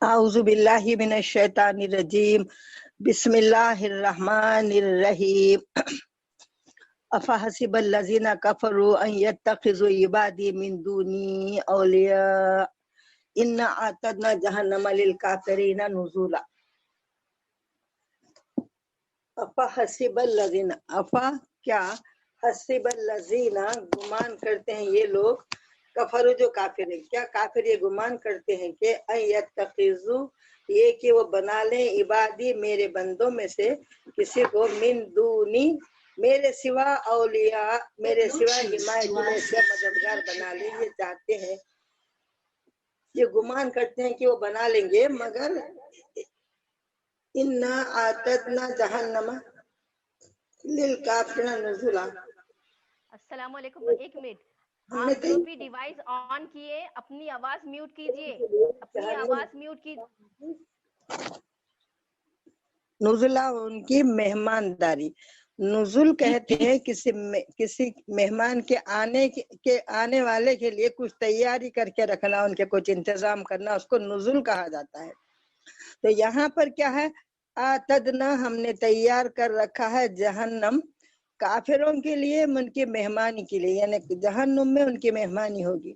اعوذ باللہ من الشیطان الرجیم بسم اللہ الرحمن الرحیم افحسب الذین کفروا ان یتخذوا عبادی من دونی اولیاء انا اعتدنا جہنم للکافرین نزلا۔ افحسب الذین کیا حسب الذین گمان کرتے ہیں یہ لوگ، کفروا جو کافر ہیں، کیا کافر یہ گمان کرتے ہیں کہ ان یتخذوا یہ کہ وہ بنا لیں عبادی میرے بندوں میں سے کسی کو من دونی میرے سوا اولیاء میرے سوا حمایت میں سے مددگار بنا لیں، یہ چاہتے ہیں، یہ گمان کرتے ہیں کہ وہ بنا لیں گے، مگر انا اعتدنا جہنم للکافرین نزلا۔ السلام علیکم، ایک منٹ، آپ جو بھی ڈیوائس آن کیے اپنی آواز میوٹ کیجئے، اپنی آواز میوٹ کیجئے۔ نزلہ ان کی مہمانداری، نزول کہتے ہیں کسی مہمان کے آنے والے کے لیے کچھ تیاری کر کے رکھنا، ان کے کچھ انتظام کرنا، اس کو نزول کہا جاتا ہے۔ تو یہاں پر کیا ہے، آتدنا ہم نے تیار کر رکھا ہے جہنم کافروں کے لیے، ان کی مہمانی کے لیے، یعنی جہنم میں ان کی مہمانی ہوگی۔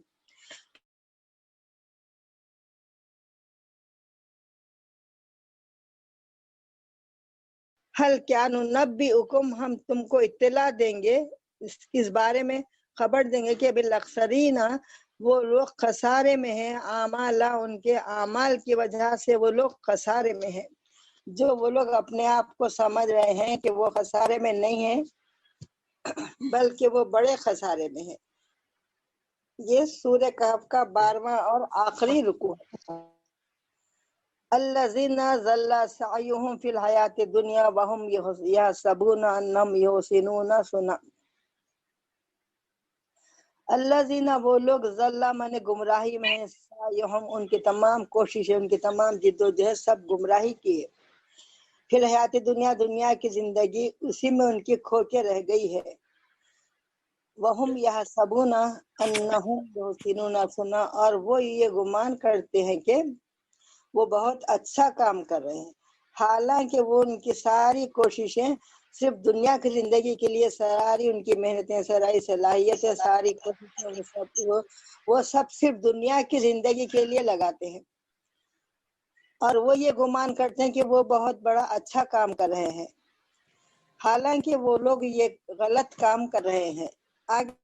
حل کیا ننبئکم ہم تم کو اطلاع دیں گے اس بارے میں، خبر دیں گے کہ بالاخسرین وہ لوگ خسارے میں ہیں، اعمالا ان کے اعمال کی وجہ سے وہ لوگ خسارے میں ہیں، جو وہ لوگ اپنے آپ کو سمجھ رہے ہیں کہ وہ خسارے میں نہیں ہیں بلکہ وہ بڑے خسارے میں ہیں۔ یہ سورہ کہف کا 12واں اور آخری رکوع ہے۔ الذین ضل سعیہم فی الحیات الدنیا وہم یحسبون انہم یحسنون صنعا۔ الذین وہ لوگ ضل من گمراہی میں ہیں، سعیہم ان کی تمام کوششیں، ان کی تمام جد و جہد سب گمراہی کی ہے، فی الحیات دنیا دنیا کی زندگی اسی میں ان کی کھو کے رہ گئی ہے، وہم یحسبون انہم یحسنون صنعا اور وہ یہ گمان کرتے ہیں کہ وہ بہت اچھا کام کر رہے ہیں، حالانکہ وہ ان کی ساری کوششیں صرف دنیا کی زندگی کے لیے، ساری ان کی محنتیں، ساری صلاحیتیں، ساری کوششیں وہ سب صرف دنیا کی زندگی کے لیے لگاتے ہیں، اور وہ یہ گمان کرتے ہیں کہ وہ بہت بڑا اچھا کام کر رہے ہیں، حالانکہ وہ لوگ یہ غلط کام کر رہے ہیں۔ آگے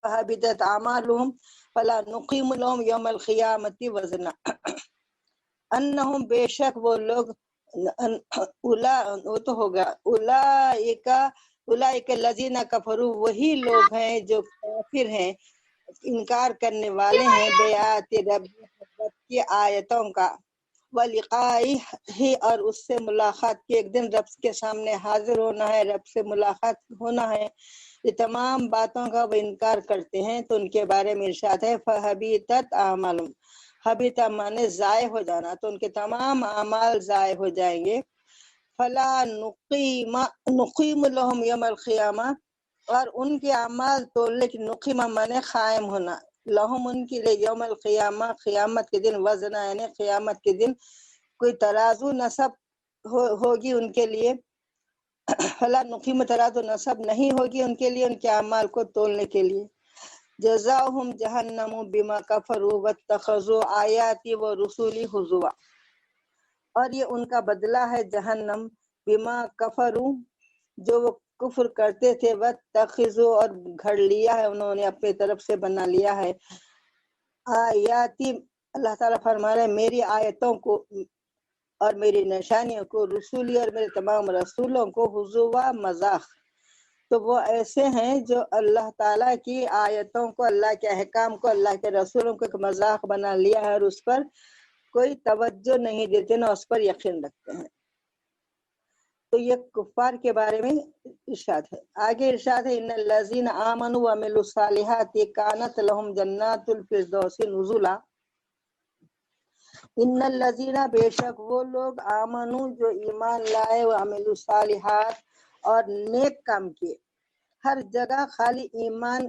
حبطت اعمالهم فلا نقیم لهم یوم القیامت وزنا۔ انہم بے شک وہ لوگ، وہ تو ہوگا اولئک الذین کفروا وہی لوگ ہیں جو کافر ہیں، انکار کرنے والے ہیں بیات رب کی آیتوں کا، ولقائہ اور اس سے ملاقات کی، ایک دن رب کے سامنے حاضر ہونا ہے، رب سے ملاقات ہونا ہے، یہ تمام باتوں کا وہ انکار کرتے ہیں۔ تو ان کے بارے میں ارشاد ہے فحبطت اعمالهم، حبیطہ مانے ضائع ہو جانا، تو ان کے تمام اعمال ضائع ہو جائیں گے۔ فلا نقیم لهم یوم القیامہ اور ان کے اعمال تولنے کی، نقیم مانے قائم ہونا، لہم ان کے لیے، یوم القیامہ قیامت کے دن، وزنا یعنی قیامت کے دن کوئی ترازو نصب ہوگی ان کے لیے، فلا نقیم ترازو نصب نہیں ہوگی ان کے لیے ان کے اعمال کو تولنے کے لیے۔ جزاؤہم جہنم بما کفروا واتخذوا آیاتی ورسولی ہزوا، اور یہ ان کا بدلہ ہے جہنم، بما کفروا جو وہ کفر کرتے تھے، واتخذوا اور گھڑ لیا ہے انہوں نے، اپنی طرف سے بنا لیا ہے، آیاتی اللہ تعالیٰ فرما رہے ہیں میری آیتوں کو اور میری نشانیوں کو، رسولی اور میرے تمام رسولوں کو، ہزوا مذاق۔ تو وہ ایسے ہیں جو اللہ تعالیٰ کی آیتوں کو، اللہ کے احکام کو، اللہ کے رسولوں کو ایک مذاق بنا لیا ہے، اور اس پر کوئی توجہ نہیں دیتے، نہ اس پر یقین رکھتے ہیں۔ تو یہ کفار کے بارے میں ارشاد ہے۔ آگے ارشاد ہے ان الذین آمنوا وعملوا الصالحات کانت لهم جنات الفردوس نزلا۔ ان الذین بے شک وہ لوگ، آمنو جو ایمان لائے، وعملوا الصالحات اور نیک کام کیے، ہر جگہ خالی ایمان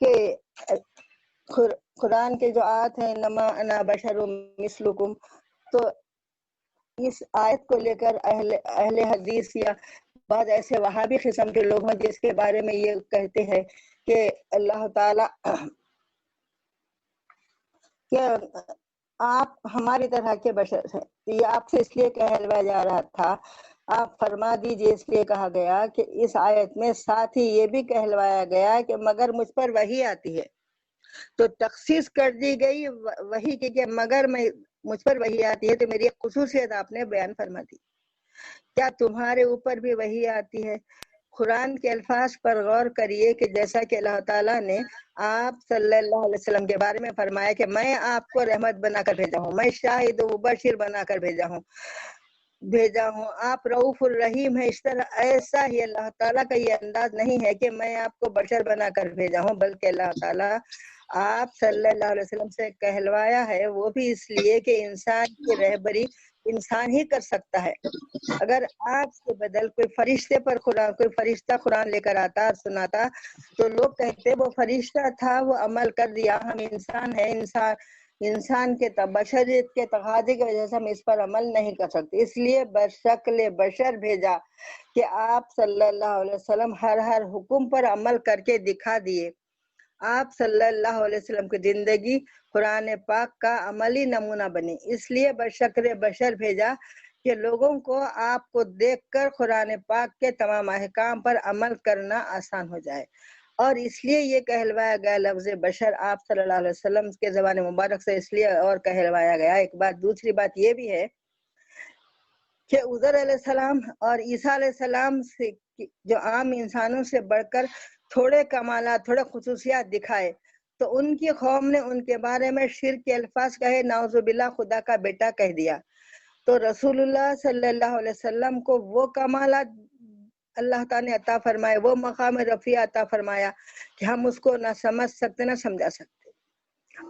کہ قرآن کے جو آیت ہیں نما انا بشر مثلکم، تو اس آیت کو لے کر اہل حدیث یا بعض ایسے وہابی قسم کے لوگ ہیں جس کے بارے میں یہ کہتے ہیں کہ اللہ تعالی کہ آپ ہماری طرح کے بشر ہیں، یہ آپ سے اس لیے کہلوایا جا رہا تھا، آپ فرما دیجئے اس لیے کہا گیا کہ اس آیت میں ساتھ ہی یہ بھی کہلوایا گیا کہ مگر مجھ پر وحی آتی ہے، تو تخصیص کر دی گئی وحی کی کہ مگر مجھ پر وحی آتی ہے، تو میری ایک خصوصیت آپ نے بیان فرما دی۔ کیا تمہارے اوپر بھی وحی آتی ہے؟ قرآن کے الفاظ پر غور کریے کہ جیسا کہ اللہ تعالیٰ نے آپ صلی اللہ علیہ وسلم کے بارے میں فرمایا کہ میں آپ کو رحمت بنا کر بھیجا ہوں، میں شاہد و مبشر بنا کر بھیجا ہوں، آپ رؤوف الرحیم ہیں، اس طرح ایسا ہی اللہ تعالیٰ کا یہ انداز نہیں ہے کہ میں آپ کو بشر بنا کر بھیجا ہوں، بلکہ اللہ تعالیٰ آپ صلی اللہ علیہ وسلم سے کہلوایا ہے وہ بھی اس لیے کہ انسان کی رہبری انسان ہی کر سکتا ہے۔ اگر آپ سے بدل کوئی فرشتہ قرآن لے کر آتا اور سناتا تو لوگ کہتے وہ فرشتہ تھا، وہ عمل کر دیا، ہم انسان ہیں، انسان کے بشریت کے تقاضے کی وجہ سے ہم اس پر عمل نہیں کر سکتے، اس لیے بشکل بشر بھیجا کہ آپ صلی اللہ علیہ وسلم ہر حکم پر عمل کر کے دکھا دیے۔ آپ صلی اللہ علیہ وسلم کی زندگی قرآن پاک کا عملی نمونہ بنی، اس لیے بشکل بشر بھیجا کہ لوگوں کو آپ کو دیکھ کر قرآن پاک کے تمام احکام پر عمل کرنا آسان ہو جائے، اور اس لیے یہ کہلوایا گیا لفظ بشر آپ صلی اللہ علیہ وسلم کے زبان مبارک سے اس لیے اور کہلوایا گیا۔ ایک بات، دوسری بات یہ بھی ہے کہ عزیر علیہ السلام اور عیسیٰ علیہ السلام سے جو عام انسانوں سے بڑھ کر تھوڑے کمالات، تھوڑے خصوصیات دکھائے، تو ان کی قوم نے ان کے بارے میں شرک کے الفاظ کہے، نعوذ باللہ خدا کا بیٹا کہہ دیا۔ تو رسول اللہ صلی اللہ علیہ وسلم کو وہ کمالات اللہ تعالیٰ نے عطا فرمائے، وہ مقام رفیع عطا فرمایا کہ ہم اس کو نہ سمجھ سکتے نہ سمجھا سکتے۔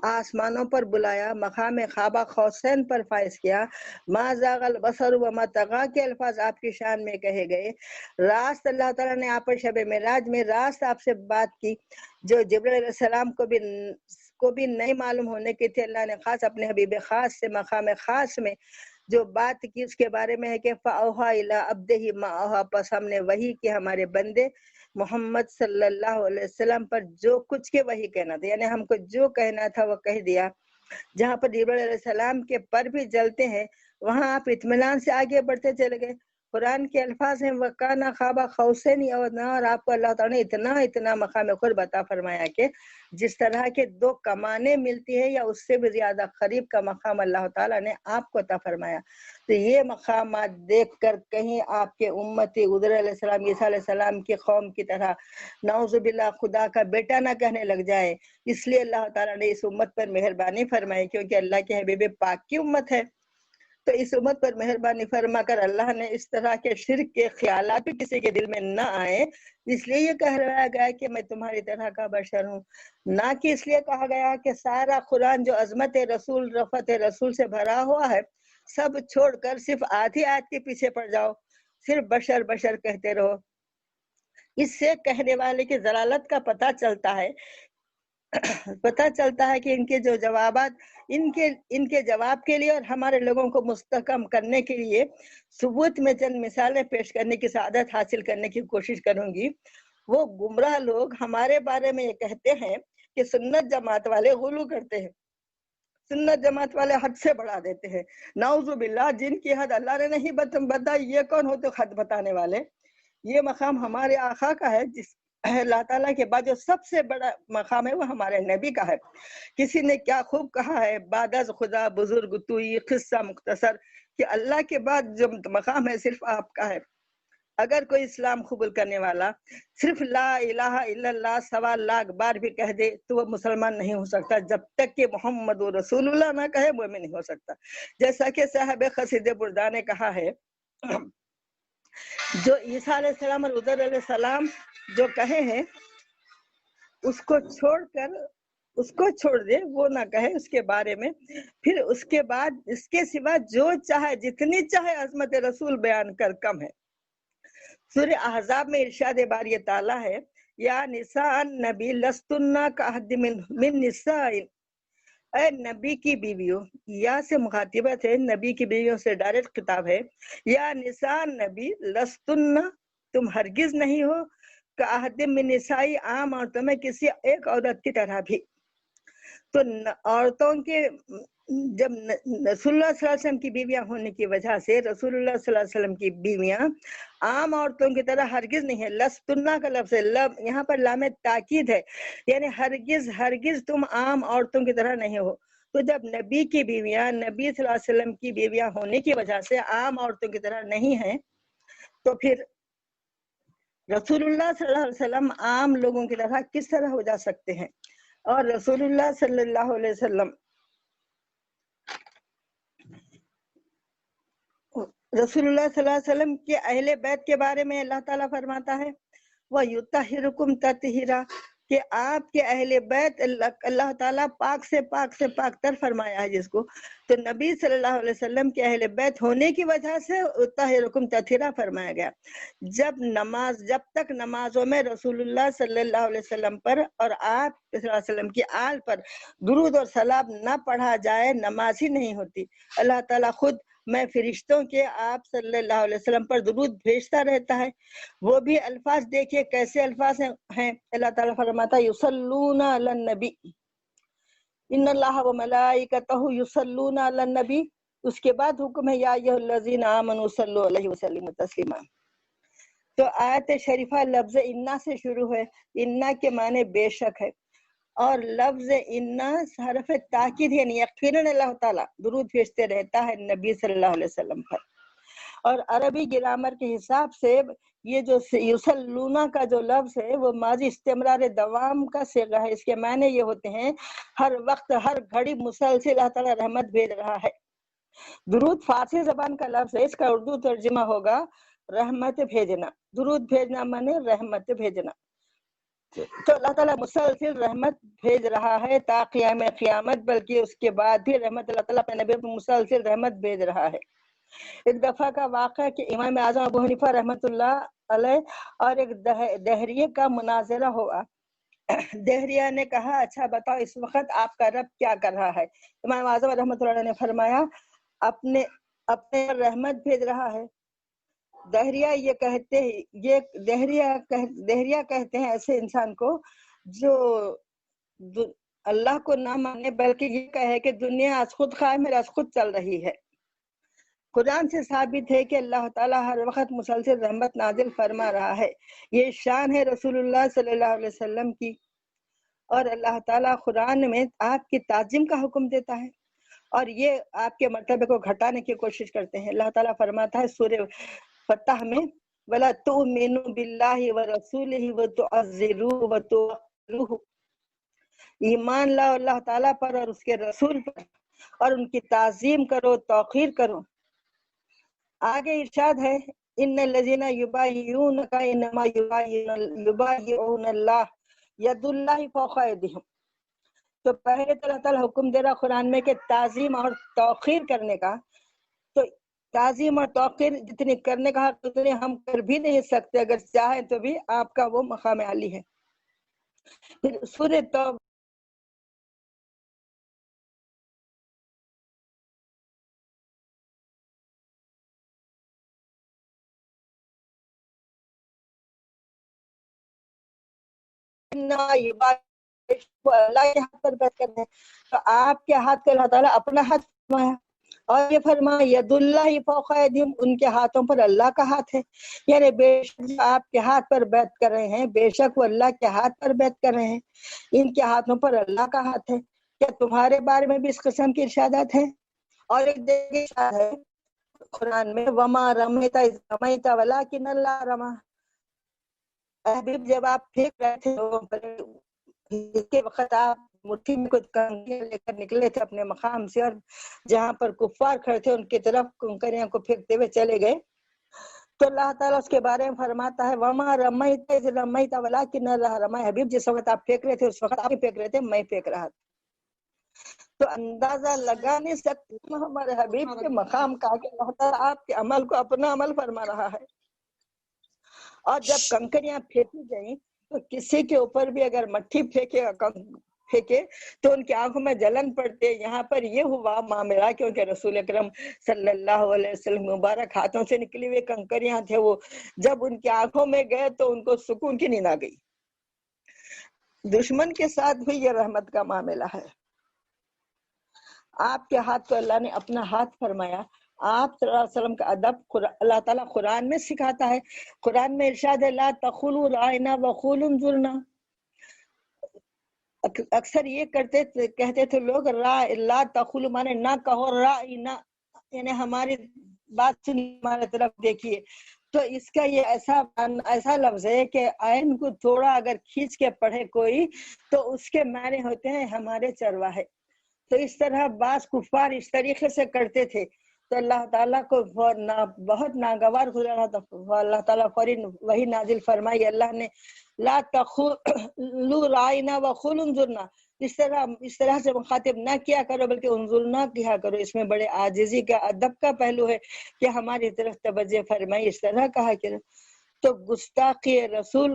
آسمانوں پر بلایا، مقام خوابہ قوسین پر فائز کیا، ما زاغ البصر وما طغی کے الفاظ آپ کی شان میں کہے گئے۔ راست اللہ تعالیٰ نے آپ پر شب معراج میں راست آپ سے بات کی جو جبرائیل علیہ السلام کو بھی نہیں معلوم ہونے کی تھی۔ اللہ نے خاص اپنے حبیب خاص سے مقام خاص میں جو بات کی اس کے بارے میں ہے کہ فَأَوْحَىٰ إِلَىٰ عَبْدِهِ مَا أَوْحَىٰ، پس ہم نے وحی کی ہمارے بندے محمد صلی اللہ علیہ وسلم پر جو کچھ کے وحی کہنا تھا، یعنی ہم کو جو کہنا تھا وہ کہہ دیا۔ جہاں پر جبرائیل علیہ السلام کے پر بھی جلتے ہیں وہاں آپ اطمینان سے آگے بڑھتے چلے گئے۔ قرآن کے الفاظ ہیں وَكَانَ قَابَ قَوْسَيْنِ أَوْ أَدْنَىٰ، اور آپ کو اللہ تعالیٰ نے اتنا مقام قرب عطا فرمایا کہ جس طرح کے دو کمانیں ملتی ہے یا اس سے بھی زیادہ قریب کا مقام اللہ تعالیٰ نے آپ کو عطا فرمایا۔ تو یہ مقامات دیکھ کر کہیں آپ کے امتی عزیر علیہ السلام، عیسیٰ علیہ السلام کی قوم کی طرح نعوذ باللہ خدا کا بیٹا نہ کہنے لگ جائے، اس لیے اللہ تعالیٰ نے اس امت پر مہربانی فرمائی، کیونکہ اللہ کے حبیب پاک کی امت ہے۔ تو اس امت پر مہربانی فرما کر اللہ نے اس طرح کے شرک کے خیالات بھی کسی کے دل میں نہ آئے، اس لیے یہ کہلایا گیا کہ میں تمہاری طرح کا بشر ہوں، نہ کہ اس لیے کہا گیا کہ سارا قرآن جو عظمت رسول، رفعت رسول سے بھرا ہوا ہے سب چھوڑ کر صرف آدھی آیت کے پیچھے پڑ جاؤ، صرف بشر بشر کہتے رہو۔ اس سے کہنے والے کی ضلالت کا پتہ چلتا ہے کہ ان کے جو جوابات ان کے جواب کے لیے اور ہمارے لوگوں کو مستحکم کرنے کے لیے ثبوت میں چند مثالیں پیش کرنے کی سعادت حاصل کرنے کی کوشش کروں گی۔ وہ گمراہ لوگ ہمارے بارے میں یہ کہتے ہیں کہ سنت جماعت والے غلو کرتے ہیں، سنت جماعت والے حد سے بڑھا دیتے ہیں، نعوذ باللہ جن کی حد اللہ نے نہیں بتائی، یہ کون ہوتے حد بتانے والے؟ یہ مقام ہمارے آقا کا ہے، جس اللہ تعالیٰ کے بعد جو سب سے بڑا مقام ہے وہ ہمارے نبی کا ہے۔ کسی نے کیا خوب کہا ہے، بعد از خدا بزرگ توئی، قصہ مختصر، کہ اللہ کے بعد جو مقام ہے صرف آپ کا ہے۔ اگر کوئی اسلام قبول کرنے والا صرف لا الہ الا اللہ 1.25 لاکھ بار بھی کہہ دے تو وہ مسلمان نہیں ہو سکتا، جب تک کہ محمد رسول اللہ نہ کہے وہ میں نہیں ہو سکتا۔ جیسا کہ صاحب قصیدہ بردہ نے کہا ہے، جو عیسیٰ علیہ السلام اور عزیر علیہ السلام جو کہے ہیں اس کو چھوڑ دے، وہ نہ کہے اس کے بارے میں، پھر اس کے بعد اس کے سوا جو چاہے جتنی چاہے عظمت رسول بیان کر کم ہے۔ سورہ احزاب میں ارشاد باری تعالیٰ ہے یا نساء نبی لستن کأحد من نساء، اے نبی کی بیویوں، یا سے مخاطبت ہے، نبی کی بیویوں سے ڈائریکٹ خطاب ہے، یا نساء نبی لستن، تم ہرگز نہیں ہو، کأحد من نساء، عام عورتوں میں کسی ایک عورت کی طرح بھی۔ تو عورتوں کے جب رسول اللہ صلی اللہ علیہ وسلم کی بیویاں ہونے کی وجہ سے رسول اللہ صلی اللہ علیہ وسلم کی بیویاں عام عورتوں کی طرح ہرگز نہیں ہے۔ لستنہ کا لفظ ہے، یہاں پر لام تاکید ہے، یعنی ہرگز ہرگز تم عام عورتوں کی طرح نہیں ہو۔ تو جب نبی کی بیویاں نبی صلی اللہ علیہ وسلم کی بیویاں ہونے کی وجہ سے عام عورتوں کی طرح نہیں ہیں، تو پھر رسول اللہ صلی اللہ علیہ وسلم عام لوگوں کی طرح کس طرح ہو جا سکتے ہیں؟ اور رسول اللہ صلی اللہ علیہ وسلم رسول اللہ صلی اللہ علیہ وسلم کے اہل بیت کے بارے میں اللہ تعالیٰ فرماتا ہے وَيُطَهِّرُكُمْ تَطْهِيرًا، کہ آپ کے اہل بیت اللہ تعالیٰ پاک سے پاک تر فرمایا ہے جس کو، تو نبی صلی اللہ علیہ وسلم کے اہل بیت ہونے کی وجہ سے طاہرکم تطہیرا فرمایا گیا۔ جب تک نمازوں میں رسول اللہ صلی اللہ علیہ وسلم پر اور آپ صلی اللہ علیہ وسلم کی آل پر درود اور سلام نہ پڑھا جائے، نماز ہی نہیں ہوتی۔ اللہ تعالیٰ خود میں فرشتوں کے آپ صلی اللہ علیہ وسلم پر درود بھیجتا رہتا ہے۔ وہ بھی الفاظ دیکھیے کیسے الفاظ ہیں۔ اللہ تعالیٰ فرماتا ہے یصلون علی النبی، ان اللہ و ملائکتہ یصلون علی النبی، اس کے بعد حکم ہے یا ایھا الذین آمنوا صلوا علیہ وسلم تسلیما۔ تو آیت شریفہ لفظ انا سے شروع ہے، انا کے معنی بے شک ہے، اور لفظ انا حرف تاکید، یعنی یقیناً اللہ تعالیٰ درود بھیجتے رہتا ہے نبی صلی اللہ علیہ وسلم پر۔ اور عربی گرامر کے حساب سے یہ جو یصلونا کا جو لفظ ہے وہ ماضی استمرار دوام کا صیغہ ہے۔ اس کے معنی یہ ہوتے ہیں ہر وقت ہر گھڑی مسلسل اللہ تعالیٰ رحمت بھیج رہا ہے۔ درود فارسی زبان کا لفظ ہے، اس کا اردو ترجمہ ہوگا رحمت بھیجنا۔ درود بھیجنا مانے رحمت بھیجنا۔ تو اللہ تعالیٰ مسلسل رحمت بھیج رہا ہے تا قیام قیامت، بلکہ اس کے بعد بھی رحمت اللہ تعالیٰ اپنے نبی پر مسلسل رحمت بھیج رہا ہے۔ ایک دفعہ کا واقعہ کہ امام اعظم ابو حنیفہ رحمۃ اللہ علیہ اور ایک دہریے کا مناظرہ ہوا۔ دہریہ نے کہا اچھا بتاؤ اس وقت آپ کا رب کیا کر رہا ہے؟ امام اعظم رحمۃ اللہ علیہ نے فرمایا اپنے رحمت بھیج رہا ہے۔ دہریہ یہ کہتے ہیں، یہ دہریہ کہتے ہیں ایسے انسان کو جو اللہ کو نہ مانے بلکہ یہ کہے کہ دنیا از خود قائم ہے، از خود چل رہی ہے۔ قرآن سے ثابت ہے کہ اللہ تعالیٰ ہر وقت مسلسل رحمت نازل فرما رہا ہے۔ یہ شان ہے رسول اللہ صلی اللہ علیہ وسلم کی، اور اللہ تعالیٰ قرآن میں آپ کی تعظیم کا حکم دیتا ہے اور یہ آپ کے مرتبے کو گھٹانے کی کوشش کرتے ہیں۔ اللہ تعالیٰ فرماتا ہے سورہ فتح میں وَلَا تُؤْمِنُوا بِاللَّهِ وَرَسُولِهِ وَتُعَزِّرُوهُ وَتُوَقِّرُوهُ، ایمان لاؤ اللہ تعالیٰ پر اور اس کے رسول پر اور ان کی تعظیم کرو، توقیر کرو۔ آگے ارشاد ہے ان الذین یبایعونک انما یبایعون اللہ ید اللہ فوق ایدیہم۔ تو پہلے تو اللہ تعالیٰ حکم دے رہا قرآن میں کہ تعظیم اور توقیر کرنے کا، تو تعظیم اور توقیر جتنی کرنے کا حق اتنے ہم کر بھی نہیں سکتے، اگر چاہیں تو بھی آپ کا وہ مقام عالی ہے۔ پھر سورہ توبہ اللہ کے ہاتھ پر بیعت کرنا ہے، تو آپ کے ہاتھ کو اللہ تعالیٰ اپنا ہاتھ فرمایا اور یہ فرمایا ید اللہ فوق ایدیہم، ان کے ہاتھوں پر اللہ کا ہاتھ ہے، یعنی بے شک جو آپ کے ہاتھ پر بیعت کر رہے ہیں بے شک وہ اللہ کے ہاتھ پر بیعت کر رہے ہیں، ان کے ہاتھوں پر اللہ کا ہاتھ ہے۔ کیا تمہارے بارے میں بھی اس قسم کی ارشادات ہیں؟ اور ایک دیکھیں ارشاد ہے قرآن میں وما رمیت اذ رمیت ولکن اللہ رمی، حبیب جب آپ پھینک رہے تھے لوگوں پر، اس کے وقت آپ مٹھی میں کچھ کنکریاں لے کر نکلے تھے اپنے مقام سے، اور جہاں پر کفار کھڑے تھے ان کی طرف کنکریاں کو پھینکتے ہوئے چلے گئے۔ تو اللہ تعالیٰ اس کے بارے میں فرماتا ہے وما رمیت اذ رمیت ولکن اللہ رمی، حبیب جس وقت آپ پھینک رہے تھے اس وقت آپ ہی پھینک رہے تھے، میں پھینک رہا تھا۔ تو اندازہ لگا نہیں سکتے ہمارے حبیب کے مقام کا کہ اللہ تعالیٰ آپ کے عمل کو اپنا عمل فرما رہا ہے۔ اور جب کنکریاں پھینکی گئیں تو کسی کے اوپر بھی اگر مٹھی پھینکے تو ان کی آنکھوں میں جلن پڑتے. یہاں پر یہ ہوا معاملہ کیونکہ رسول اکرم صلی اللہ علیہ وسلم مبارک ہاتھوں سے نکلی ہوئے کنکریاں تھے، وہ جب ان کی آنکھوں میں گئے تو ان کو سکون کی نیند آ گئی. دشمن کے ساتھ بھی یہ رحمت کا معاملہ ہے. آپ کے ہاتھ کو اللہ نے اپنا ہاتھ فرمایا. آپ صلی اللہ علیہ وسلم کا ادب اللہ تعالیٰ قرآن میں سکھاتا ہے. قرآن میں ارشاد ہے لا تقولوا رائنا وقولوا انظرنا. اکثر یہ کہتے تھے لوگ لا تقولوا مانے نہ کہو، رائنا یعنی ہماری بات سنی، ہمارے طرف دیکھیے. تو اس کا یہ ایسا لفظ ہے کہ آئین کو تھوڑا اگر کھینچ کے پڑھے کوئی تو اس کے معنی ہوتے ہیں ہمارے چرواہے. تو اس طرح بعض کفار اس طریقے سے کرتے تھے تو اللہ تعالیٰ کو بہت ناگوار گزرا تھا. اللہ تعالیٰ فوراً وہی نازل فرمائی اللہ نے لا تقولوا رائنا وقولوا انظرنا. اس طرح سے مخاطب نہ کیا کرو بلکہ انظرنا کیا کرو. اس میں بڑے عاجزی کا ادب کا پہلو ہے کہ ہماری طرف توجہ فرمائی، اس طرح کہا کہ تو گستاخی رسول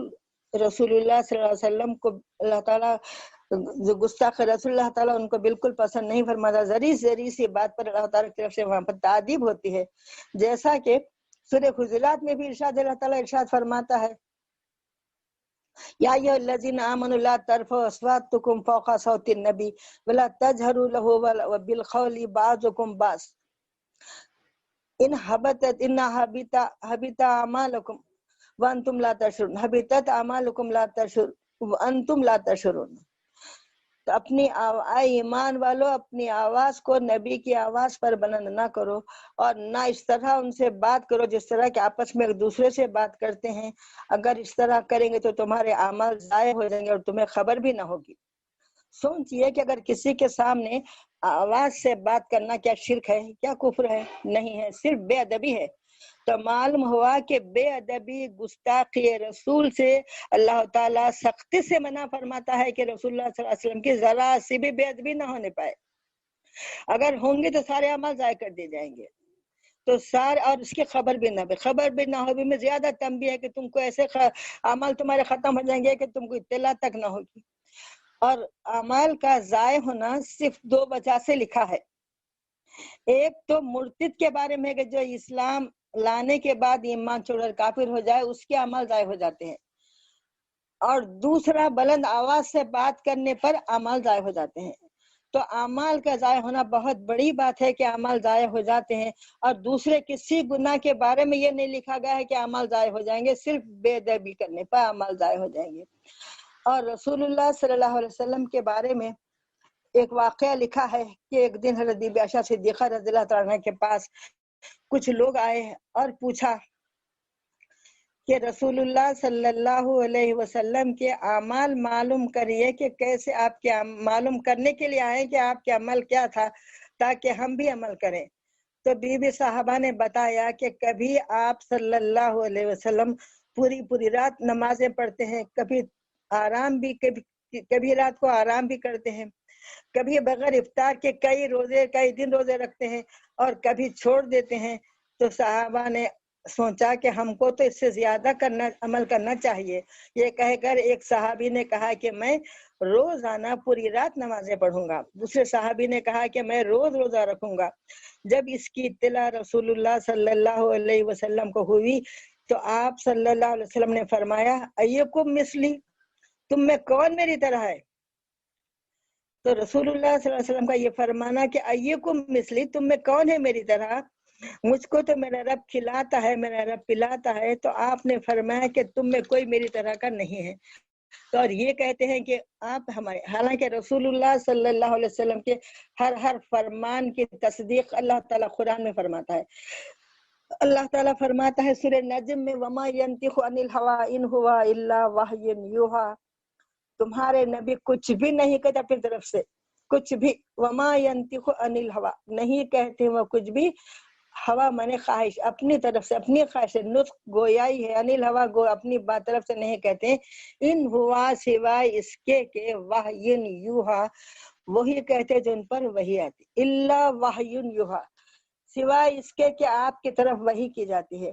اللہ صلی اللہ علیہ وسلم کو اللہ تعالیٰ جو گستاخ رسول اللہ تعالیٰ ان کو بالکل پسند نہیں فرماتا. ذری سی بات پر اللہ تعالیٰ کی طرف سے وہاں پر تعذیب ہوتی ہے. جیسا کہ سورہ حجرات میں بھی اللہ تعالیٰ ارشاد فرماتا ہے یا ایھا الذین آمنوا لا ترفعوا اصواتکم فوق صوت النبی ولا تجهروا له بالقول بعضکم بعض ان حبطت اعمالکم وانتم لا تشعرون. حبطت اعمالکم لا تشعرون وانتم لا تشعرون. تو اپنی ایمان والو اپنی آواز کو نبی کی آواز پر بلند نہ کرو اور نہ اس طرح ان سے بات کرو جس طرح کہ آپس میں ایک دوسرے سے بات کرتے ہیں. اگر اس طرح کریں گے تو تمہارے اعمال ضائع ہو جائیں گے اور تمہیں خبر بھی نہ ہوگی. سوچئے کہ اگر کسی کے سامنے آواز سے بات کرنا کیا شرک ہے، کیا کفر ہے؟ نہیں ہے، صرف بے ادبی ہے. تو معلوم ہوا کہ بے ادبی گستاخی رسول سے اللہ تعالیٰ سختی سے منع فرماتا ہے کہ رسول اللہ صلی اللہ علیہ وسلم کی ذرا سی بھی بے ادبی نہ ہونے پائے. اگر ہوں گے تو سارے اعمال ضائع کر دیے جائیں گے. تو اور اس کی خبر بھی نہ ہو بھی میں زیادہ تنبیہ ہے کہ تم کو ایسے اعمال تمہارے ختم ہو جائیں گے کہ تم کو اطلاع تک نہ ہوگی. اور اعمال کا ضائع ہونا صرف دو وجہ سے لکھا ہے. ایک تو مرتد کے بارے میں کہ جو اسلام لانے کے بعد ایمان چھوڑ کر کافر ہو جائے اس کے اعمال ضائع ہو جاتے ہیں، اور دوسرا بلند آواز سے بات کرنے پر اعمال ضائع ہو جاتے ہیں. تو اعمال کا ضائع ہونا بہت بڑی بات ہے کہ اعمال ضائع ہو جاتے ہیں. اور دوسرے کسی گناہ کے بارے میں یہ نہیں لکھا گیا ہے کہ اعمال ضائع ہو جائیں گے، صرف بے ادبی کرنے پر اعمال ضائع ہو جائیں گے. اور رسول اللہ صلی اللہ علیہ وسلم کے بارے میں ایک واقعہ لکھا ہے کہ ایک دن حضرت بی بی عائشہ صدیقہ رضی اللہ تعالیٰ عنہا کے پاس کچھ لوگ آئے اور پوچھا کہ رسول اللہ صلی اللہ علیہ وسلم کے اعمال معلوم کریے کہ کیسے آپ کے معلوم کرنے کے لیے آئے کہ آپ کے عمل کیا تھا تاکہ ہم بھی عمل کریں. تو بی بی صاحبہ نے بتایا کہ کبھی آپ صلی اللہ علیہ وسلم پوری رات نمازیں پڑھتے ہیں، کبھی آرام بھی کبھی رات کو آرام بھی کرتے ہیں، کبھی بغیر افطار کے کئی دن روزے رکھتے ہیں اور کبھی چھوڑ دیتے ہیں. تو صحابہ نے سوچا کہ ہم کو تو اس سے زیادہ عمل کرنا چاہیے. یہ کہہ کر ایک صحابی نے کہا کہ میں روزانہ پوری رات نمازیں پڑھوں گا. دوسرے صحابی نے کہا کہ میں روزہ رکھوں گا. جب اس کی اطلاع رسول اللہ صلی اللہ علیہ وسلم کو ہوئی تو آپ صلی اللہ علیہ وسلم نے فرمایا ایکم مثلی، تم میں کون میری طرح ہے؟ تو رسول اللہ صلی اللہ علیہ وسلم کا یہ فرمانا کہ ایکم مثلی، تم میں کون ہے میری طرح؟ مجھ کو تو میرا رب کھلاتا ہے، میرا رب پلاتا ہے. تو آپ نے فرمایا کہ تم میں کوئی میری طرح کا نہیں ہے. تو اور یہ کہتے ہیں کہ آپ ہمارے، حالانکہ رسول اللہ صلی اللہ علیہ وسلم کے ہر فرمان کی تصدیق اللہ تعالیٰ قرآن میں فرماتا ہے. اللہ تعالیٰ فرماتا ہے سورہ نجم میں وما ينطق عن الهوى ان هو الا وحی یوحی، تمہارے نبی کچھ بھی نہیں کہتے اپنی طرف سے، کچھ بھی. وما ينطق عن الهوى، نہیں کہتے وہ کچھ بھی. ہوا مانے خواہش، اپنی طرف سے، اپنی خواہش. نطق گویائی ہے، انل ہوا گو اپنی بات طرف سے نہیں کہتے. ان ہوا سوائے اس کے کہ وحی یوحا، وہی کہتے جو ان پر وحی آتی. الا وحی یوحا، سوائے اس کے کہ آپ کی طرف وحی کی جاتی ہے.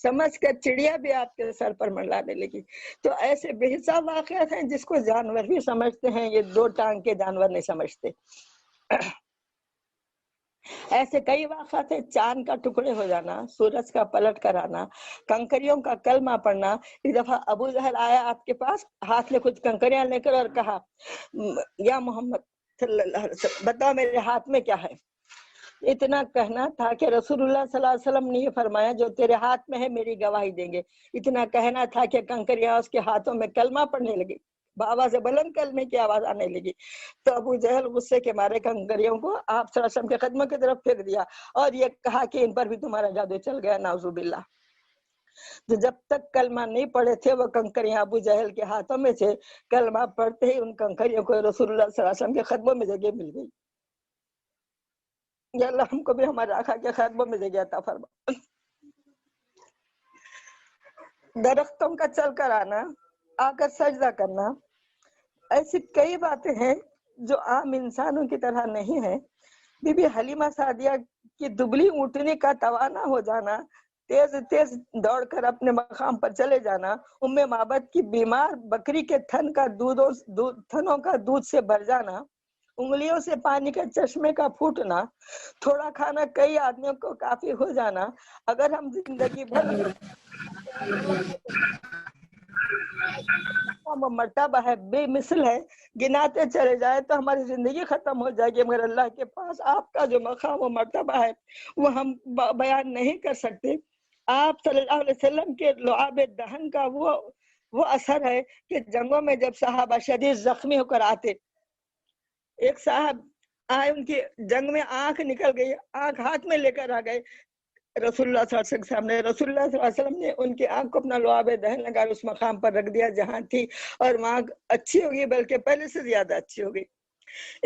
سمجھ کر چڑیا بھی آپ کے سر پر منڈلانے لگی۔ تو ایسے بے حساب واقعات ہیں جس کو جانور بھی سمجھتے ہیں، یہ دو ٹانگ کے جانور نہیں سمجھتے۔ ایسے کئی واقعات ہیں، چاند کا ٹکڑے ہو جانا، سورج کا پلٹ کر آنا، کنکریوں کا کلمہ پڑھنا۔ ایک دفعہ ابو جہل آیا آپ کے پاس ہاتھ میں کچھ کنکریاں لے کر اور کہا یا محمد صلی اللہ علیہ وسلم بتاؤ میرے ہاتھ میں کیا ہے۔ اتنا کہنا تھا کہ رسول اللہ صلی اللہ علیہ وسلم نے یہ فرمایا جو تیرے ہاتھ میں ہے میری گواہی دیں گے۔ اتنا کہنا تھا کہ کنکریاں اس کے ہاتھوں میں کلمہ پڑھنے لگی، بابا سے بلند کلمے کی آواز آنے لگی۔ تو ابو جہل غصے کے مارے کنکریوں کو آپ صلی اللہ علیہ وسلم کے قدموں کی طرف پھینک دیا اور یہ کہا کہ ان پر بھی تمہارا جادو چل گیا، نعوذ باللہ۔ تو جب تک کلمہ نہیں پڑھے تھے وہ کنکریاں ابو جہل کے ہاتھوں میں سے، کلمہ پڑھتے ہی ان کنکریوں کو رسول اللہ صلی اللہ علیہ وسلم کے قدموں میں جگہ مل گئی۔ یا اللہ ہم کو بھی ہمارے آقا کے قدموں میں جگہ عطا فرما۔ درختوں کا چل کر آنا، آ کر سجدہ کرنا، ایسی کئی باتیں ہیں جو عام انسانوں کی طرح نہیں ہیں۔ بی بی حلیمہ سعدیہ کی دبلی اونٹنی کا توانا ہو جانا، تیز تیز دوڑ کر اپنے مقام پر چلے جانا، ام معبد کی بیمار بکری کے تھنوں کا دودھ سے بھر جانا، انگلیوں سے پانی کے چشمے کا پھوٹنا، تھوڑا کھانا کئی آدمیوں کو کافی ہو جانا۔ اگر ہم زندگی بھر وہ مرتبہ ہے، بے مثل ہے، گناتے چلے جائے تو ہماری زندگی ختم ہو جائے گی، مگر اللہ کے پاس آپ کا جو مقام و مرتبہ ہے وہ ہم بیان نہیں کر سکتے۔ آپ صلی اللہ علیہ وسلم کے لعاب دہن کا وہ اثر ہے کہ جنگوں میں جب صحابہ شدید زخمی ہو کر آتے، ایک صاحب آئے ان کی جنگ میں آنکھ نکل گئی، آنکھ ہاتھ میں لے کر آ گئے رسول اللہ صلی اللہ علیہ وسلم کے سامنے۔ رسول اللہ صلی اللہ علیہ وسلم نے ان کی آنکھ کو اپنا لعاب دہن لگا اس مقام پر رکھ دیا جہاں تھی، اور وہاں اچھی ہوگی، بلکہ پہلے سے زیادہ اچھی ہو گئی۔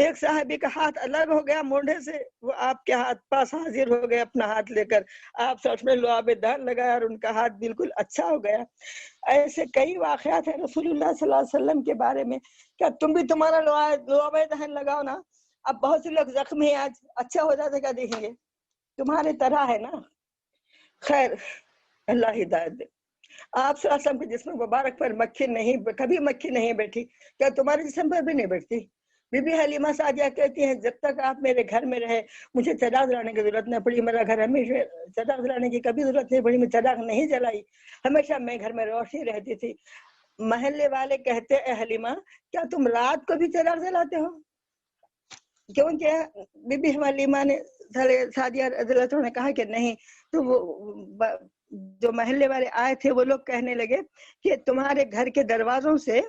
ایک صحابی کا ہاتھ الگ ہو گیا مونڈے سے، وہ آپ کے ہاتھ پاس حاضر ہو گئے اپنا ہاتھ لے کر، آپ سچ میں لعاب دہن لگایا اور ان کا ہاتھ بالکل اچھا ہو گیا۔ ایسے کئی واقعات ہیں رسول اللہ صلی اللہ علیہ وسلم کے بارے میں۔ کیا تم بھی تمہارا لعاب دہن لگاؤ نا؟ اب بہت سے لوگ زخمی ہیں، آج اچھا ہو جاتا کیا دیکھیں گے؟ تمہارے طرح ہے نا۔ خیر اللہ ہدایت دے۔ آپ صلی اللہ علیہ وسلم کے جسم مبارک پر کبھی مکھی نہیں بیٹھی، کیا تمہارے جسم پر بھی نہیں بیٹھتی؟ بی بی حلیمہ سعدیہ کہتی ہیں جب تک آپ میرے گھر میں رہے مجھے چراغ جلانے کی ضرورت نہ پڑی، میرا گھر ہمیشہ چراغ جلانے کی کبھی ضرورت نہیں پڑی، میں چراغ نہیں جلائی، ہمیشہ میں گھر میں روشنی رہتی تھی۔ محلے والے کہتے اے حلیمہ کیا تم رات کو بھی چراغ جلاتے ہو؟ کیونکہ بی بی حلیمہ نے سعدیہ رضی اللہ عنہ نے کہا کہ نہیں، تو وہ جو محلے والے آئے تھے وہ لوگ کہنے لگے کہ تمہارے گھر کے دروازوں سے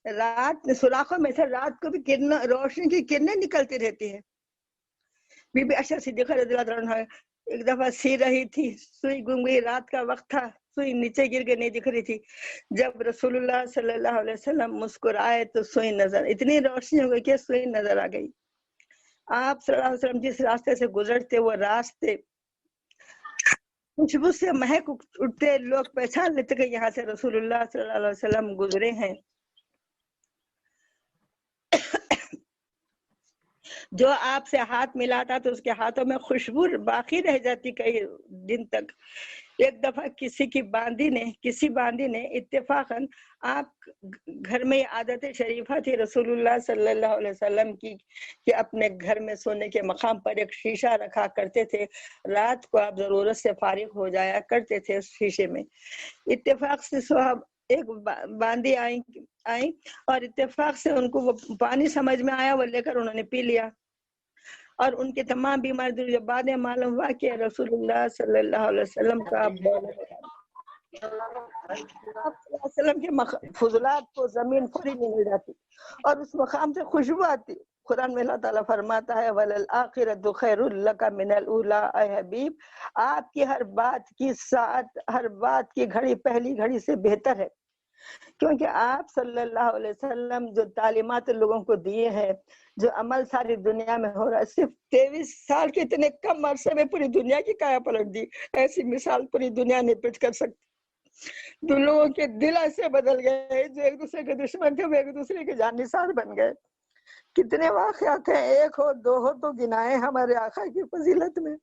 رات سوراخوں میں سے رات کو بھی روشنی کی کرنیں نکلتی رہتی ہے۔ بی بی عائشہ صدیقہ رضی اللہ عنہا ایک دفعہ سی رہی تھی، سوئی گم گئی، رات کا وقت تھا، سوئی نیچے گر کے نہیں دکھ رہی تھی، جب رسول اللہ صلی اللہ علیہ وسلم مسکرائے تو سوئی نظر، اتنی روشنی ہو گئی کہ سوئی نظر آ گئی۔ آپ صلی اللہ علیہ وسلم جس راستے سے گزرتے وہ راستے خوشبو سے مہک اٹھتے، لوگ پہچان لیتے کہ یہاں سے رسول اللہ صلی اللہ علیہ وسلم گزرے ہیں۔ جو آپ سے ہاتھ ملاتا تو اس کے ہاتھوں میں خوشبو باقی رہ جاتی کئی دن تک۔ ایک دفعہ کسی باندی نے اتفاقاً آپ گھر میں عادت شریفہ تھی رسول اللہ صلی اللہ علیہ وسلم کی کہ اپنے گھر میں سونے کے مقام پر ایک شیشہ رکھا کرتے تھے، رات کو آپ ضرورت سے فارغ ہو جایا کرتے تھے اس شیشے میں۔ اتفاق سے صاحب ایک باندی آئی اور اتفاق سے ان کو وہ پانی سمجھ میں آیا، وہ لے کر انہوں نے پی لیا، اور ان کے تمام بیماری جو بعد میں معلوم ہوا کہ رسول اللہ صلی اللہ علیہ وسلم کا وسلم کے فضلات کو زمین پوری نہیں مل جاتی اور اس مقام سے خوشبو آتی۔ قرآن میں اللہ تعالیٰ فرماتا ہے وَلَلْآخِرَةُ خَيْرٌ لَكَ مِنَ الْأُولَىٰ، اے حبیب آپ کی ہر بات کی ساعت، ہر بات کی گھڑی پہلی گھڑی سے بہتر ہے، کیونکہ آپ صلی اللہ علیہ وسلم جو تعلیمات لوگوں کو دیے ہیں، جو عمل ساری دنیا میں ہو رہا ہے، صرف 23 سال کے اتنے کم عرصے میں پوری دنیا کی کایا پلٹ دی۔ ایسی مثال پوری دنیا نہیں پیش کر سکتی۔ تو لوگوں کے دل ایسے بدل گئے، جو ایک دوسرے کے دشمن تھے وہ ایک دوسرے کے جانثار بن گئے۔ کتنے واقعات ہیں، ایک ہو دو ہو تو گنائے ہمارے آقا کی فضیلت میں۔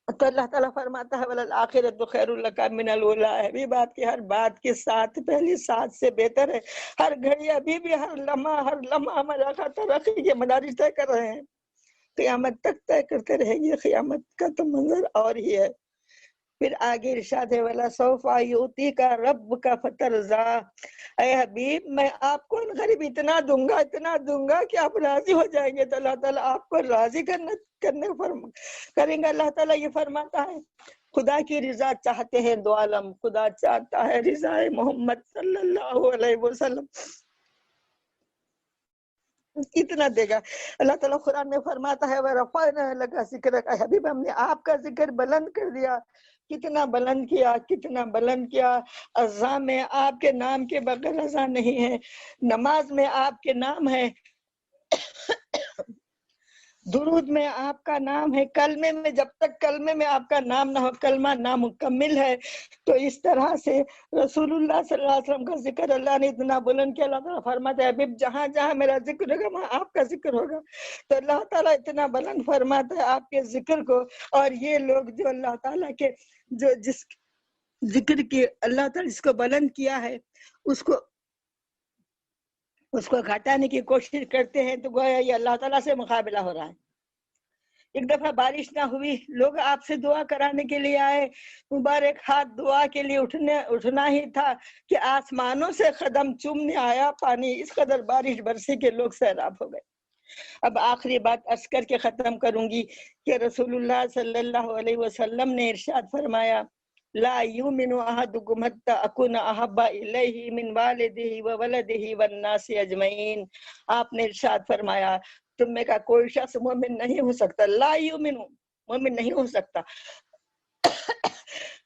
تو اللہ تعالیٰ فرماتا ہے وَلَلْآخِرَةُ خَيْرٌ لَكَ مِنَ الْأُولَىٰ، بھی بات کی ہر بات کے ساتھ پہلی ساتھ سے بہتر ہے. ہر گھڑی ابھی بھی ہر لمحہ ہمارے آقا ترقی کے مدارج طے کر رہے ہیں، قیامت تک طے کرتے رہیں گے. قیامت کا تو منظر اور ہی ہے. پھر آگے ارشاد ہے وَلَسَوْفَ يُؤْتِيكَ رَبُّكَ فَتَرْضَىٰ، اے حبیب میں آپ کو غریب اتنا دوں گا کہ آپ راضی ہو جائیں گے. تو اللہ تعالیٰ آپ کو راضی کریں گے. اللہ تعالیٰ یہ فرماتا ہے خدا کی رضا چاہتے ہیں دو عالم، خدا چاہتا ہے رضا محمد صلی اللہ علیہ وسلم، اتنا دے گا. اللہ تعالیٰ قرآن میں فرماتا ہے وَرَفَعْنَا لَكَ ذِكْرَكَ، حبیب ہم نے آپ کا ذکر بلند کر دیا. کتنا بلند کیا. اذان میں آپ کے نام کے بغیر اذان نہیں ہے، نماز میں آپ کے نام ہے، درود میں آپ کا نام ہے، کلمے میں جب تک کلمے میں آپ کا نام نہ ہو کلمہ نامکمل ہے. تو اس طرح سے رسول اللہ صلی اللہ علیہ وسلم کا ذکر اللہ نے اتنا بلند کیا. اللہ تعالیٰ فرماتا ہے حبیب جہاں جہاں میرا ذکر ہوگا وہاں آپ کا ذکر ہوگا. تو اللہ تعالیٰ اتنا بلند فرماتا ہے آپ کے ذکر کو. اور یہ لوگ جو اللہ تعالیٰ کے جو جس ذکر کی اللہ تعالیٰ جس کو بلند کیا ہے اس کو گھٹانے کی کوشش کرتے ہیں تو گویا یہ اللہ تعالیٰ سے مقابلہ ہو رہا ہے. ایک دفعہ بارش نہ ہوئی، لوگ آپ سے دعا کرانے کے لیے آئے، مبارک ہاتھ دعا کے لیے اٹھنا ہی تھا کہ آسمانوں سے قدم چومنے آیا پانی، اس قدر بارش برسی کے لوگ سیراب ہو گئے. اب آخری بات عرض کر کے ختم کروں گی کہ رسول اللہ صلی اللہ علیہ وسلم نے ارشاد فرمایا لا یؤمن احدکم حتی اکون احب الیہ من والدہ وولدہ والناس اجمعین. آپ نے ارشاد فرمایا تم میں کا کوئی شخص مومن نہیں ہو سکتا، لا یؤمن مومن نہیں ہو سکتا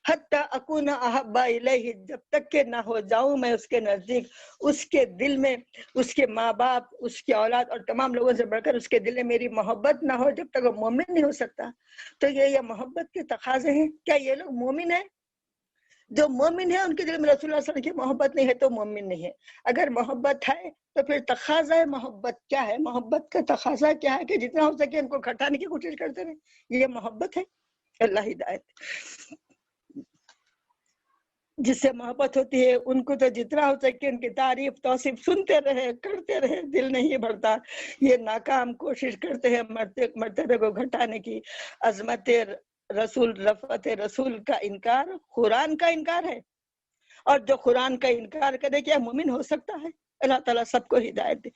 حتی اکون احب الیہ، جب تک کہ نہ ہو جاؤں میں اس کے نزدیک، اس کے دل میں اس کے ماں باپ، اس کی اولاد اور تمام لوگوں سے بڑھ کر اس کے دل میں میری محبت نہ ہو، جب تک وہ مومن نہیں ہو سکتا. تو یہ محبت کے تقاضے ہیں. کیا یہ لوگ مومن ہیں؟ جو مومن ہے ان کے دل میں رسول اللہ صلی اللہ علیہ وسلم کی محبت نہیں ہے تو مومن نہیں ہے. اگر محبت ہے تو پھر تقاضا محبت کیا ہے؟ محبت کا تقاضا کیا ہے کہ جتنا ہو سکے ان کو گھٹانے کی کوشش کرتے رہے. یہ محبت ہے. اللہ ہدایت. جس سے محبت ہوتی ہے ان کو تو جتنا ہو سکے ان کی تعریف توصیف سنتے رہے، کرتے رہے، دل نہیں بھرتا. یہ ناکام کوشش کرتے ہیں مرتبے کو گھٹانے کی. عظمت رسول، رفعت رسول کا انکار قرآن کا انکار ہے، اور جو قرآن کا انکار کرے کیا مومن ہو سکتا ہے؟ اللہ تعالیٰ سب کو ہدایت دے.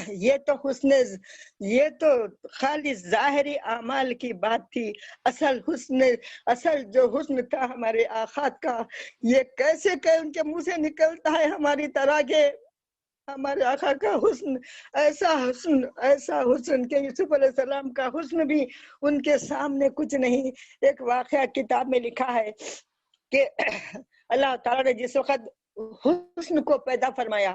یہ تو خالی ظاہری اعمال کی بات تھی. اصل جو حسن تھا ہمارے آقا کا، یہ کیسے کہ ان کے منہ سے نکلتا ہے ہماری طرح کے. ہمارے آقا کا حسن ایسا حسن کہ یوسف علیہ السلام کا حسن بھی ان کے سامنے کچھ نہیں. ایک واقعہ کتاب میں لکھا ہے کہ اللہ تعالیٰ نے جس وقت حسن کو پیدا فرمایا،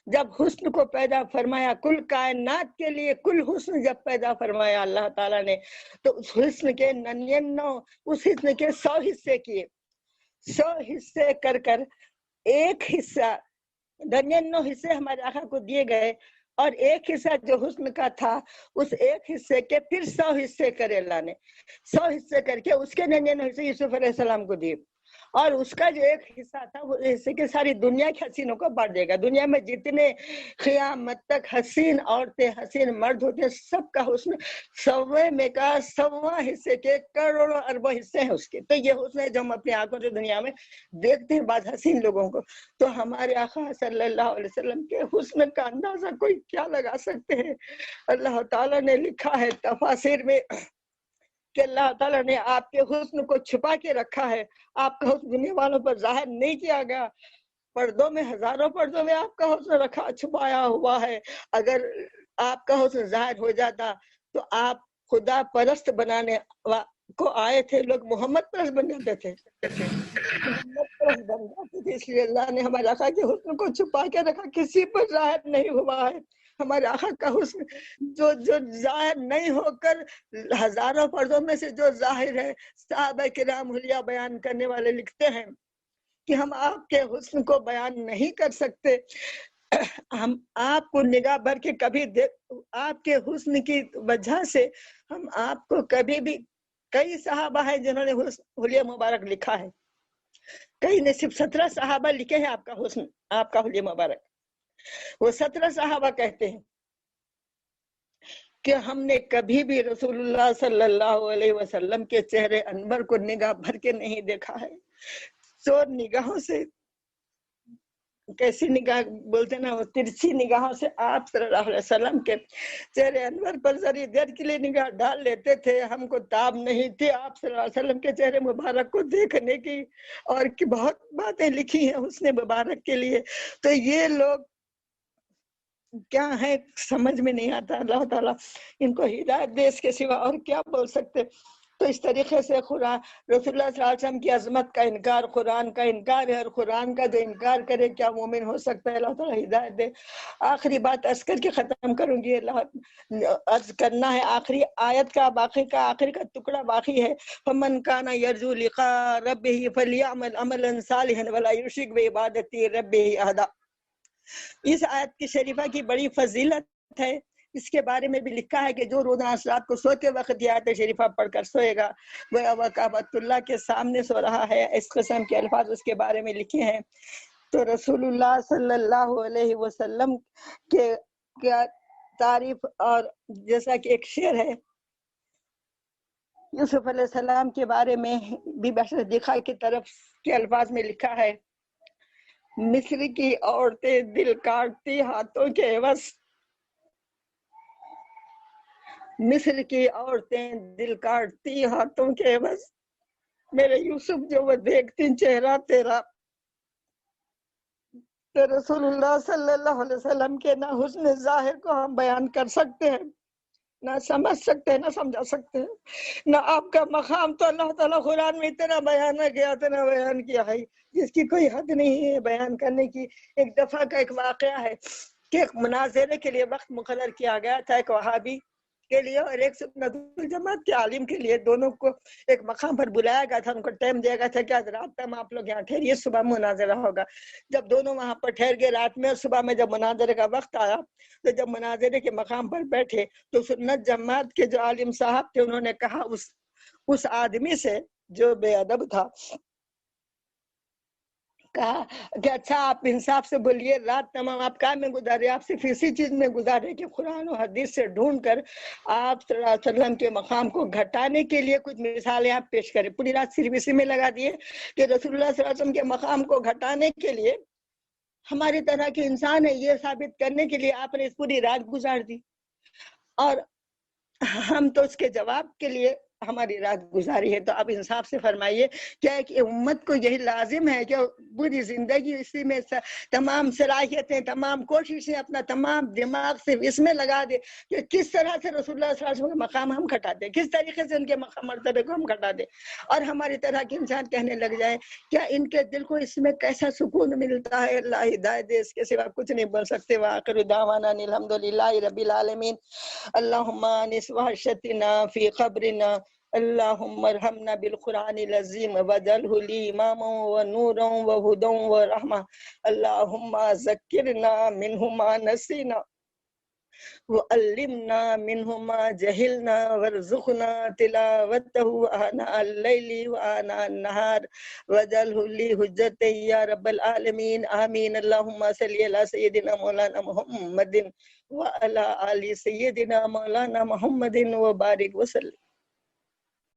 جب حسن کو پیدا فرمایا، کل کائنات کے لیے کل حسن جب پیدا فرمایا اللہ تعالیٰ نے، تو اس حسن کے 99 اس حسن کے 100 حصے کیے. 100 حصے کر ایک حصہ 99 حصے ہمارے آقا کو دیے گئے، اور ایک حصہ جو حسن کا تھا اس ایک حصے کے پھر 100 حصے کرے اللہ نے. 100 حصے کر کے اس کے 99 حصے یوسف علیہ السلام کو دیے، اور اس کا جو ایک حصہ تھا وہ حصے کے ساری دنیا کے حسینوں کو بانٹ دے گا. دنیا میں جتنے قیامت تک حسین عورتیں، حسین مرد ہوتے ہیں، سب کا حسن 100 میں کا 100 حصے کے کروڑوں اربوں حصے ہیں اس کے. تو یہ حسن ہے جو ہم اپنی آنکھوں سے دنیا میں دیکھتے ہیں بعض حسین لوگوں کو. تو ہمارے آقا صلی اللہ علیہ وسلم کے حسن کا اندازہ کوئی کیا لگا سکتے ہیں؟ اللہ تعالیٰ نے لکھا ہے تفاسیر میں کہ اللہ تعالیٰ نے آپ کے حسن کو چھپا کے رکھا ہے. آپ کا حسن دنیا والوں پر ظاہر نہیں کیا گیا. پردوں میں، ہزاروں پردوں میں آپ کا حسن رکھا چھپایا ہوا ہے. اگر آپ کا حسن ظاہر ہو جاتا تو آپ خدا پرست بنانے کو آئے تھے، لوگ محمد پرست بن جاتے تھے. محمد پرست بن جاتے تھے. اس لیے اللہ نے ہمارے آقا کے حسن کو چھپا کے رکھا، کسی پر ظاہر نہیں ہوا ہے. ہمارے آقا کا حسن جو ظاہر نہیں ہو کر ہزاروں پردوں میں سے جو ظاہر ہے، صحابہ کرام حلیہ بیان کرنے والے لکھتے ہیں کہ ہم آپ کے حسن کو بیان نہیں کر سکتے. ہم آپ کو نگاہ بھر کے کبھی آپ کے حسن کی وجہ سے ہم آپ کو کبھی بھی، کئی صحابہ ہیں جنہوں نے حلیہ مبارک لکھا ہے، کئی نے صرف 17 صحابہ لکھے ہیں آپ کا حسن، آپ کا حلیہ مبارک. وہ 17 صحابہ کہتے ہیں کہ ہم نے کبھی بھی رسول اللہ صلی اللہ علیہ وسلم کے چہرے انور کو نگاہ بھر کے نہیں دیکھا ہے. چور نگاہوں سے، کیسی نگاہ بولتے نا، وہ ترچھی نگاہوں سے آپ صلی اللہ علیہ وسلم کے چہرے انور پر ذری دیر کے لیے نگاہ ڈال لیتے تھے. ہم کو تاب نہیں تھی آپ صلی اللہ علیہ وسلم کے چہرے مبارک کو دیکھنے کی، اور کی بہت باتیں لکھی ہیں حسن مبارک کے لیے. تو یہ لوگ کیا ہے سمجھ میں نہیں آتا. اللہ تعالیٰ ان کو ہدایت دے، اس کے سوا اور کیا بول سکتے. تو اس طریقے سے قرآن، رسول اللہ صلی اللہ علیہ وسلم کی عظمت کا انکار قرآن کا انکار ہے، اور قرآن کا جو انکار کرے کیا مومن ہو سکتا ہے. اللہ تعالیٰ ہدایت دے. آخری بات عرض کر کے ختم کروں گی. عرض کرنا ہے آخری آیت کا، باقی کا آخری کا ٹکڑا باقی ہے. فمن کان یرجو لقاء ربہ فلیعمل عملا صالحا ولا یشرک بعبادۃ ربہ احدا. اس آیت کی شریفہ کی بڑی فضیلت ہے. اس کے بارے میں بھی لکھا ہے کہ جو روزانہ رات کو سوتے وقت یہ آیت شریفہ پڑھ کر سوئے گا وہ کعبۃ اللہ کے سامنے سو رہا ہے. اس قسم کے الفاظ اس کے بارے میں لکھے ہیں. تو رسول اللہ صلی اللہ علیہ وسلم کے تعریف، اور جیسا کہ ایک شعر ہے یوسف علیہ السلام کے بارے میں بھی بشر دکھا کی طرف کے الفاظ میں لکھا ہے، مصر کی عورتیں دل کاٹتی ہاتھوں کے عوض، مصر کی عورتیں دل کاٹتی ہاتھوں کے عوض، میرے یوسف جو وہ دیکھتی چہرہ تیرا. تو رسول اللہ صلی اللہ علیہ وسلم کے نہ حسن ظاہر کو ہم بیان کر سکتے ہیں، نہ سمجھ سکتے ہیں، نہ سمجھا سکتے ہیں. نہ آپ کا مقام تو اللہ تعالیٰ قرآن میں اتنا بیان کیا، اتنا بیان کیا ہے جس کی کوئی حد نہیں ہے بیان کرنے کی. ایک دفعہ کا ایک واقعہ ہے کہ ایک مناظرے کے لیے وقت مقرر کیا گیا تھا، ایک وہابی کے لیے اور ایک سنت الجماعت کے عالم کے لیے. دونوں کو ایک مقام پر بلایا گیا تھا، ان کو ٹائم دیا گیا تھا کہ آج رات تک آپ لوگ یہاں ٹھہریے، صبح مناظرہ ہوگا. جب دونوں وہاں پر ٹھہر گئے رات میں، صبح میں جب مناظرے کا وقت آیا تو جب مناظرے کے مقام پر بیٹھے تو سنت جماعت کے جو عالم صاحب تھے انہوں نے کہا اس آدمی سے جو بے ادب تھا، کہا کہ اچھا آپ انصاف سے بولیے، رات تمام آپ کام میں گزارے، آپ صرف اسی چیز میں گزارے کہ قرآن و حدیث سے ڈھونڈ کر آپ صلی اللہ علیہ وسلم کے مقام کو گھٹانے کے لیے کچھ مثالیں آپ پیش کریں. پوری رات صرف اسی میں لگا دیے کہ رسول اللہ صلی اللہ علیہ وسلم کے مقام کو گھٹانے کے لیے ہماری طرح کے انسان ہے یہ ثابت کرنے کے لیے آپ نے اس پوری رات گزار دی، اور ہم تو اس کے جواب کے لیے ہماری رات گزاری ہے. تو اب انصاف سے فرمائیے کیا ایک امت کو یہی لازم ہے کہ پوری زندگی اسی میں تمام صلاحیتیں، تمام کوششیں، اپنا تمام دماغ صرف اس میں لگا دے کہ کس طرح سے رسول اللہ صلی اللہ علیہ وسلم کے مقام ہم گھٹا دیں، کس طریقے سے ان کے مرتبے کو ہم گھٹا دیں، اور ہماری طرح کے انسان کہنے لگ جائے کیا ان کے دل کو اس میں کیسا سکون ملتا ہے. اللہ ہدایت دے، اس کے سوا کچھ نہیں بول سکتے. وآخر دعوانا الحمدللہ رب العالمین. اللہم آنس وحشتنا فی قبرنا، اللہم ارحمنا بالقرآن العظیم وجعلہ لی اماما ونورا وہدا ورحمہ. اللہم ذکرنا منہ ما نسینا وعلمنا منہ ما جہلنا وارزقنا تلاوتہ آناء اللیل وآناء النہار وجعلہ لی حجتا یا رب العالمین. آمین. اللہم صلی علی سیدنا مولانا محمد وعلی آل سیدنا مولانا محمد وبارک وسلم.